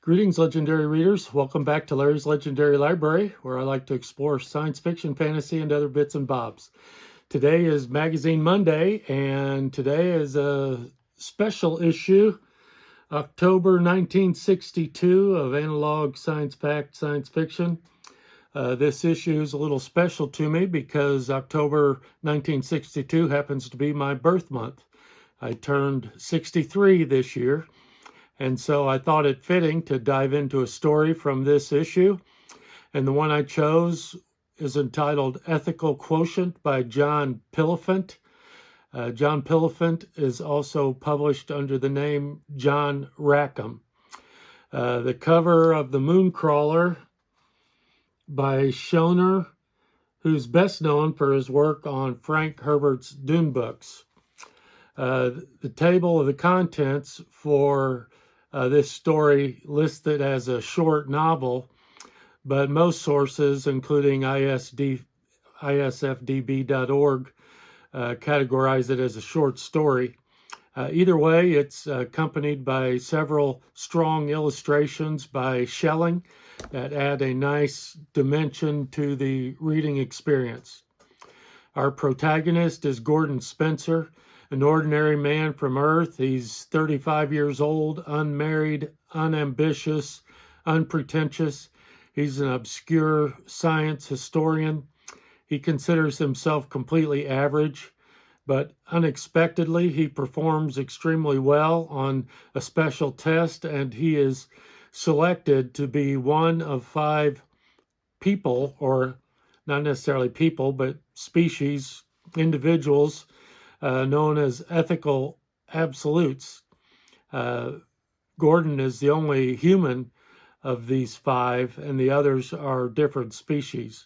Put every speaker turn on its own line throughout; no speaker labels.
Greetings, legendary readers. Welcome back to Larry's Legendary Library, where I like to explore science fiction, fantasy, and other bits and bobs. Today is Magazine Monday, and today is a special issue, October 1962 of Analog Science Fact Science Fiction. This issue is a little special to me because October 1962 happens to be my birth month. I turned 63 this year. And so I thought it fitting to dive into a story from this issue. And the one I chose is entitled Ethical Quotient by John Phillifent. John Phillifent is also published under the name John Rackham. The cover of The Mooncrawler by Schoner, who's best known for his work on Frank Herbert's Dune books. The table of the contents for this story listed as a short novel, but most sources, including isfdb.org, categorize it as a short story. Either way, it's accompanied by several strong illustrations by Schelling that add a nice dimension to the reading experience. Our protagonist is Gordon Spencer, an ordinary man from Earth. He's 35 years old, unmarried, unambitious, unpretentious. He's an obscure science historian. He considers himself completely average, but unexpectedly, he performs extremely well on a special test, and he is selected to be one of 5 people, or not necessarily people, but species, individuals, known as ethical absolutes. Gordon is the only human of these 5, and the others are different species.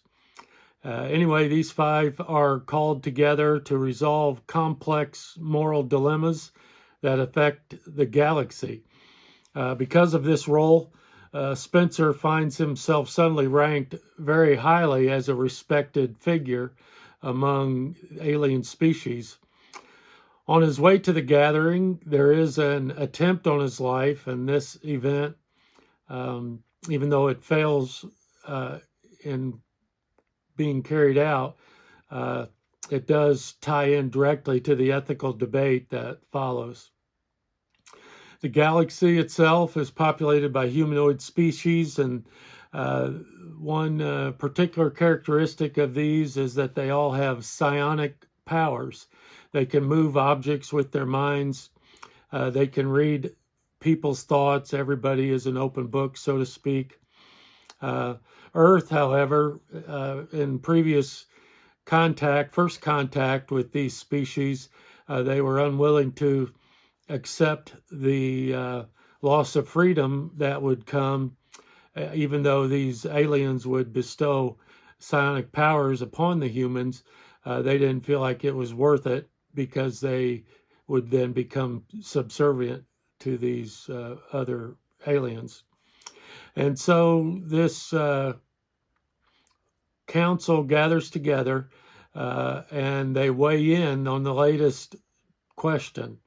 Anyway, these 5 are called together to resolve complex moral dilemmas that affect the galaxy. Because of this role, Spencer finds himself suddenly ranked very highly as a respected figure among alien species. On his way to the gathering, there is an attempt on his life, and this event, even though it fails in being carried out, it does tie in directly to the ethical debate that follows. The galaxy itself is populated by humanoid species, and one particular characteristic of these is that they all have psionic powers. They can move objects with their minds. They can read people's thoughts. Everybody is an open book, so to speak. Earth, however, in previous first contact with these species, they were unwilling to accept the loss of freedom that would come, even though these aliens would bestow psionic powers upon the humans. They didn't feel like it was worth it, because they would then become subservient to these other aliens. And so this council gathers together and they weigh in on the latest question.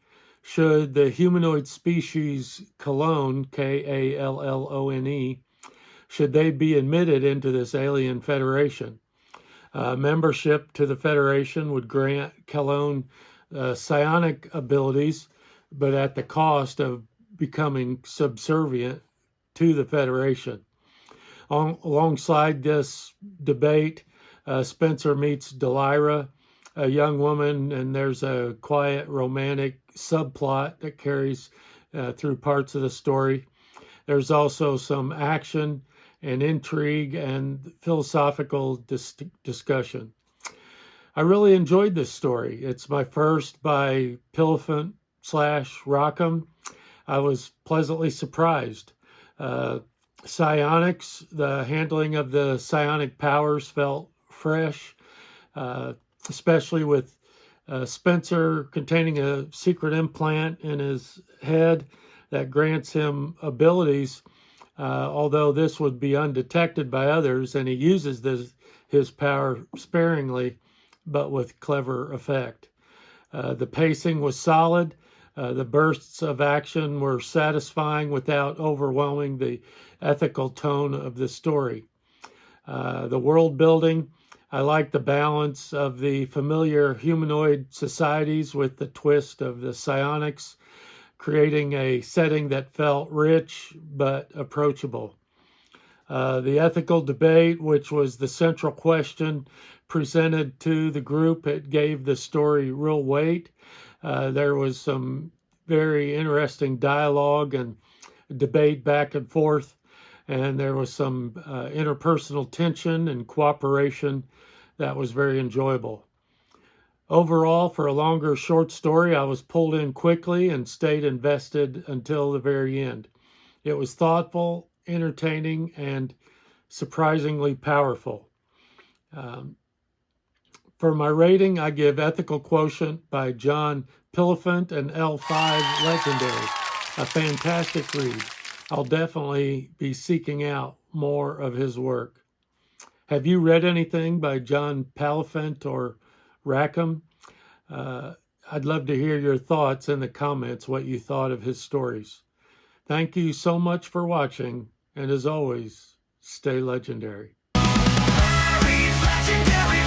Should the humanoid species Cologne, K-A-L-L-O-N-E, should they be admitted into this alien federation? Membership to the Federation would grant Cologne psionic abilities, but at the cost of becoming subservient to the Federation. Alongside this debate, Spencer meets Delira, a young woman, and there's a quiet romantic subplot that carries through parts of the story. There's also some action and intrigue and philosophical discussion. I really enjoyed this story. It's my first by Phillifent / Rackham. I was pleasantly surprised. Psionics, the handling of the psionic powers felt fresh, especially with Spencer containing a secret implant in his head that grants him abilities, although this would be undetected by others, and he uses his power sparingly, but with clever effect. The pacing was solid. The bursts of action were satisfying without overwhelming the ethical tone of the story. The world building, I like the balance of the familiar humanoid societies with the twist of the psionics, creating a setting that felt rich but approachable. The ethical debate, which was the central question presented to the group, it gave the story real weight. There was some very interesting dialogue and debate back and forth, and there was some interpersonal tension and cooperation that was very enjoyable. Overall, for a longer short story, I was pulled in quickly and stayed invested until the very end. It was thoughtful, entertaining, and surprisingly powerful. For my rating, I give Ethical Quotient by John Phillifent and L5 Legendary a fantastic read. I'll definitely be seeking out more of his work. Have you read anything by John Phillifent or Rackham? I'd love to hear your thoughts in the comments, what you thought of his stories. Thank you so much for watching, and as always, stay legendary. Legendary.